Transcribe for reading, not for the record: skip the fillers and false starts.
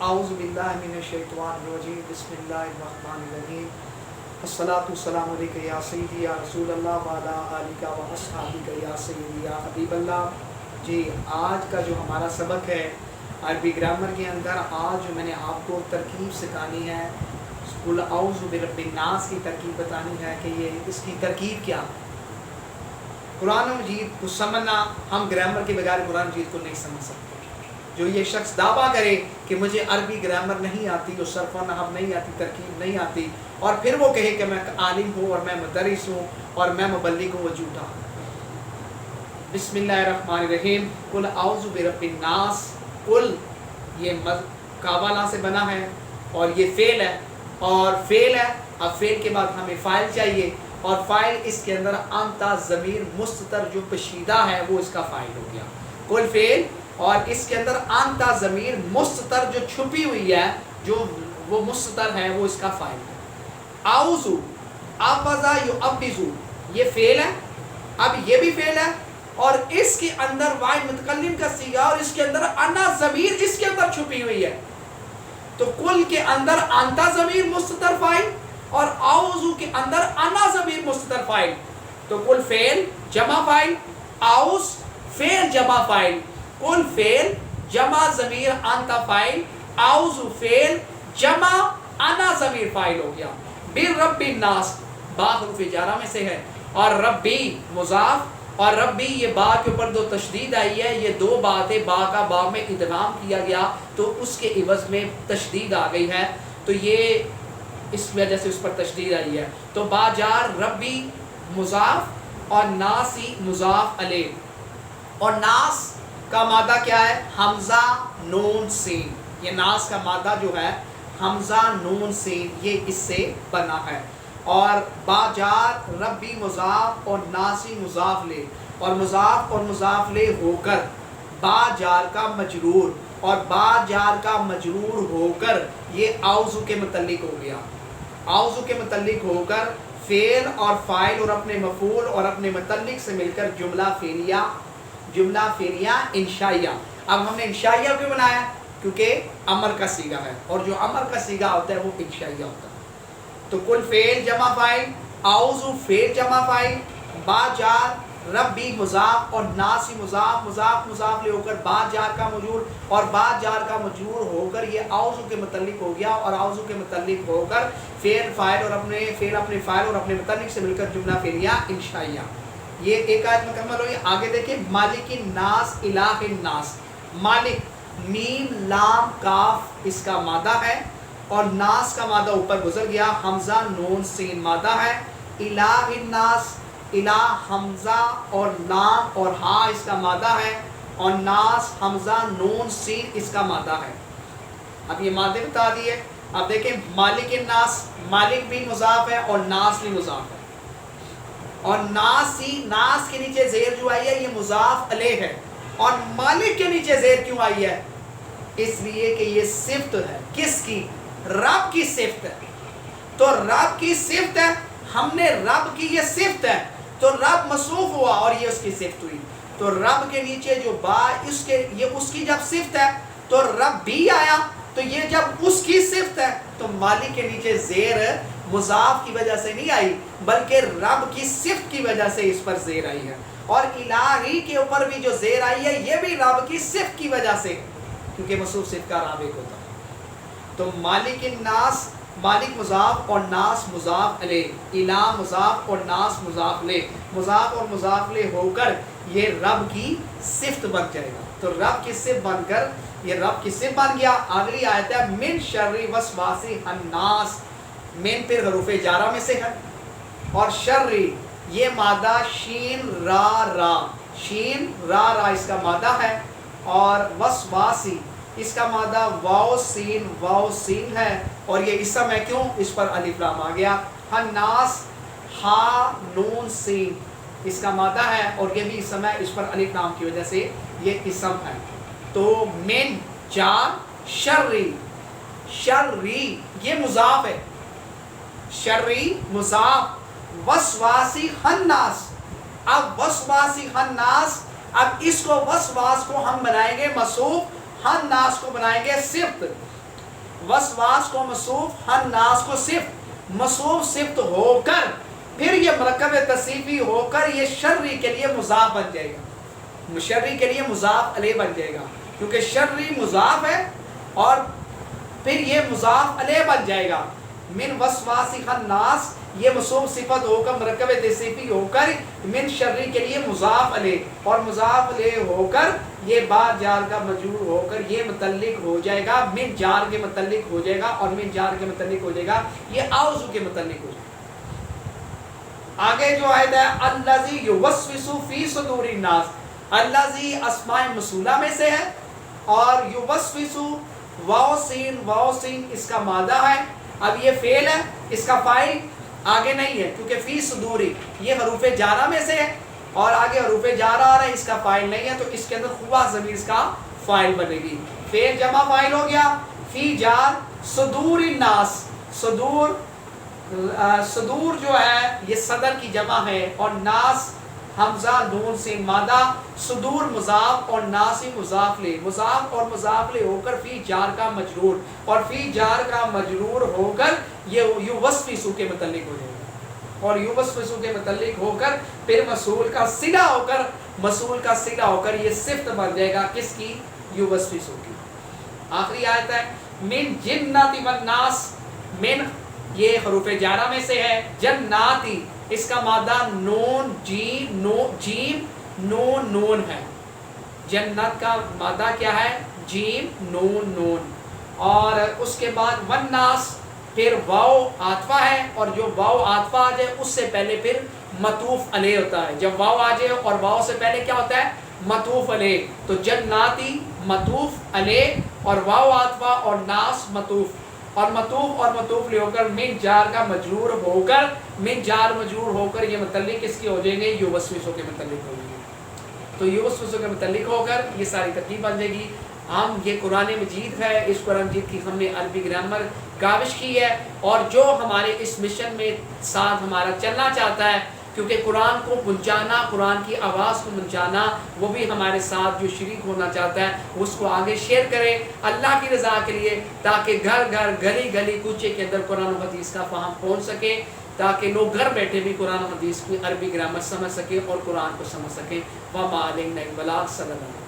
اعوذ باللہ من الشیطان الرجیم بسم اللہ الرحمن الرحیم الصلاۃ والسلام علیک یا سیدی یا رسول اللہ وعلی آلک و اصحابک یا سیدی یا حبیب اللہ۔ جی آج کا جو ہمارا سبق ہے عربی گرامر کے اندر، آج جو میں نے آپ کو ترکیب سکھانی ہے، قل اعوذ برب الناس کی ترکیب بتانی ہے کہ یہ اس کی ترکیب کیا ہے۔ قرآن مجید کو سمجھنا، ہم گرامر کے بغیر قرآن مجید کو نہیں سمجھ سکتے۔ جو یہ شخص دعویٰ کرے کہ مجھے عربی گرامر نہیں آتی، جو صرف و نحو نہیں آتی، ترکیب نہیں آتی، اور پھر وہ کہے کہ میں عالم ہوں اور میں مدرس ہوں اور میں مبلغ ہوں، وہ جھوٹا ہوں۔ بسم اللہ الرحمن الرحیم۔ قل اعوذ برب الناس۔ قل یہ کابالا سے بنا ہے اور یہ فعل ہے، اور فعل ہے، اب فعل کے بعد ہمیں فاعل چاہیے، اور فاعل اس کے اندر انتا ضمیر مستتر جو پشیدہ ہے وہ اس کا فاعل ہو گیا۔ قل فعل، اور اس کے اندر انتا ضمیر مستتر جو چھپی ہوئی ہے، جو وہ مستتر ہے، وہ اس کا فاعل ہے۔ اعوذ، ابذا یعوذ، یہ فعل ہے، اب یہ بھی فعل ہے، اور اس کے اندر واحد متکلم کا صیغہ، اور اس کے اندر انا ضمیر اس کے اندر چھپی ہوئی ہے۔ تو قل کے اندر انتا ضمیر مستتر فاعل، اور اعوذ کے اندر انا ضمیر مستتر فاعل۔ تو قل فعل جمع فاعل، اعوذ فعل جمع فاعل، قل فعل جمع ضمیر انتا فاعل، اعوذ فعل جمع انا ضمیر فاعل ہو گیا۔ برب الناس، با حروف جارہ میں سے ہے، اور ربی مضاف، اور ربی یہ با کے اوپر دو تشدید آئی ہے، یہ دو باتیں با کا با میں ادغام کیا گیا تو اس کے عوض میں تشدید آ گئی ہے، تو یہ اس وجہ سے اس پر تشدید آئی ہے۔ تو با جار ربی مضاف اور ناسی مضاف علیہ، اور ناس کا مادہ کیا ہے؟ حمزہ نون سین، یہ ناس کا مادہ جو ہے حمزہ نون سین، یہ اس سے بنا ہے۔ اور با جار ربی مضاف اور ناسی مضاف لے، اور مضاف لے ہو کر با جار کا مجرور، اور با جار کا مجرور ہو کر یہ اعوذ کے متعلق ہو گیا۔ اعوذ کے متعلق ہو کر فعل اور فاعل اور اپنے مفعول اور اپنے متعلق سے مل کر جملہ فعلیہ انشائیہ۔ اب ہم نے انشائیہ کیوں بنایا؟ کیونکہ امر کا صیغہ ہے، اور جو امر کا صیغہ ہوتا ہے وہ انشائیہ ہوتا ہے۔ تو قل فعل جمع فاعل، اعوذ فعل جمع فاعل، با جار ربی مضاف اور ناسی مضاف لے ہو کر با جار کا مجرور، اور با جار کا مجرور ہو کر یہ اعوذ کے متعلق ہو گیا، اور اعوذ کے متعلق ہو کر فعل فاعل اور اپنے فاعل اور اپنے متعلق سے مل کر جملہ فعلیہ انشائیہ۔ یہ ایک آیت مکمل ہوئی۔ آگے دیکھیں، مالک الناس الہ الناس۔ مالک میم لام کاف اس کا مادہ ہے، اور ناس کا مادہ اوپر گزر گیا، حمزہ نون سین مادہ ہے۔ الہ الناس، الہ حمزہ اور لام اور ہا اس کا مادہ ہے، اور ناس حمزہ نون سین اس کا مادہ ہے۔ اب یہ مادے بتا دیے۔ اب دیکھیں مالک الناس، مالک بھی مضاف ہے اور ناس بھی مضاف ہے، اور ناس کے نیچے زیر جو آئی ہے یہ مضاف علیہ ہے، اور مالک کے نیچے زیر کیوں آئی ہے؟ اس لیے کہ یہ صفت ہے، کس کی؟ رب کی صفت ہے۔ تو رب کی صفت ہے، ہم نے رب کی یہ صفت ہے، تو رب موصوف ہوا اور یہ اس کی صفت ہوئی۔ تو رب کے نیچے جو با یہ اس کی جب صفت ہے تو رب بھی آیا، تو یہ جب اس کی صفت ہے تو مالک کے نیچے زیر مضاف کی وجہ سے نہیں آئی، بلکہ رب کی صفت کی وجہ سے اس پر زیر آئی ہے۔ اور الہی کے اوپر بھی جو زیر آئی ہے یہ بھی رب کی صفت کی وجہ سے، کیونکہ موصوف صفت کا رابط ہوتا ہے۔ تو مالک الناس، مالک مضاف اور ناس مضاف علیہ، الہ مضاف اور ناس مضاف لے، مضاف اور مضاف لے ہو کر یہ رب کی صفت بن جائے گا۔ تو رب کی صفت بن کر یہ رب کی صفت بن گیا۔ اگلی آیت ہے من شر وسواس الناس، من پھر حروف جارہ میں سے ہے، اور شر یہ مادہ شین را اس کا مادہ ہے، اور وسواسی اس کا مادہ واو سین ہے، اور یہ اسم ہے، کیوں؟ اس پر الف لام آ گیا۔ الناس ہا نون سین اس کا مادہ ہے، اور یہ بھی اسم ہے، اس پر الف لام کی وجہ سے یہ اسم ہے۔ تو من جار شری یہ مضاف ہے، شری مضاف، وسواسی خناس۔ اب وسواسی خناس، اب اس کو وسواس کو ہم بنائیں گے موصوف، خناس کو بنائیں گے صفت۔ وسواس کو موصوف، خناس کو صفت، موصوف صفت ہو کر پھر یہ مرکب تصریفی ہو کر یہ شرری کے لیے مضاف بن جائے گا، شرری کے لیے مضاف علیہ بن جائے گا، کیونکہ شرری مضاف ہے اور پھر یہ مضاف علیہ بن جائے گا۔ من وسواس خناس یہ موصوف صفت ہو کر مرکب تصریفی ہو کر من شرری کے لیے مضاف علیہ، اور مضاف علیہ ہو کر یہ بعد جار کا مجرور ہو کر یہ متعلق ہو جائے گا، من جار کے متعلق ہو جائے گا، اور من جار کے متعلق ہو جائے گا یہ اعوذ کے متعلق ہو جائے گا۔ آگے جو آیت ہے الذی یوسوس فی صدور الناس، الذی اسماء موصولہ میں سے ہے، اور یوسوس واو سین اس کا مادہ ہے۔ اب یہ فعل ہے، اس کا فاعل آگے نہیں ہے کیونکہ فی صدوری یہ حروف جارہ میں سے ہے، اور آگے حروف جارہ آ رہا ہے، اس کا فاعل نہیں ہے، تو اس کے اندر خوا ضمیر اس کا فاعل بنے گی۔ فعل جمع فاعل ہو گیا، فی جار صدور الناس، صدور جو ہے یہ صدر کی جمع ہے، اور ناس حمزہ نون سے مادہ، صدور مضاف اور ناسی مضاف لے، مضاف اور مضاف لے ہو کر فی جار کا مجرور، اور فی جار کا مجرور ہو کر یہ یوسوسو کے متعلق ہو جائے گا، اور یوسوسو کے متعلق ہو کر پھر مسئول کا صلہ ہو کر، مسئول کا صلہ ہو کر یہ صفت بن جائے گا کس کی؟ یوسوسو کی۔ آخری آیت ہے من جنات والناس، من یہ حروف جارہ میں سے ہے، جناتی اس کا مادہ نون جیم نون ہے، جنت کا مادہ کیا ہے؟ جیم نون، اور اس کے بعد والناس پھر واو عاطفہ ہے، اور جو واو عاطفہ آ جائے اس سے پہلے پھر معطوف علیہ ہوتا ہے، جب واو آ جائے اور واو سے پہلے کیا ہوتا ہے؟ معطوف علیہ، تو جناتی معطوف علیہ اور واو عاطفہ اور ناس معطوف، اور معطوف لے ہو کر من جار کا مجرور ہو کر، من جار مجرور ہو کر یہ متعلق کس کی ہو جائیں گے؟ یوسوسو کے متعلق ہو جائیں گے، تو یوسوسو کے متعلق ہو کر یہ ساری ترکیب بن جائے گی۔ ہم یہ قرآن مجید ہے، اس قرآن مجید کی ہم نے عربی گرامر کاوش کی ہے، اور جو ہمارے اس مشن میں ساتھ ہمارا چلنا چاہتا ہے، کیونکہ قرآن کو پہنچانا، قرآن کی آواز کو پہنچانا، وہ بھی ہمارے ساتھ جو شریک ہونا چاہتا ہے اس کو آگے شیئر کرے اللہ کی رضا کے لیے، تاکہ گھر گھر گلی گلی کوچے کے اندر قرآن و حدیث کا فہم پہنچ سکے، تاکہ لوگ گھر بیٹھے بھی قرآن و حدیث کی عربی گرامر سمجھ سکیں اور قرآن کو سمجھ سکیں۔ وَمَا عَلَيْنَا إِلَّا الْبَلَاغُ، صلی اللہ علیہ وسلم۔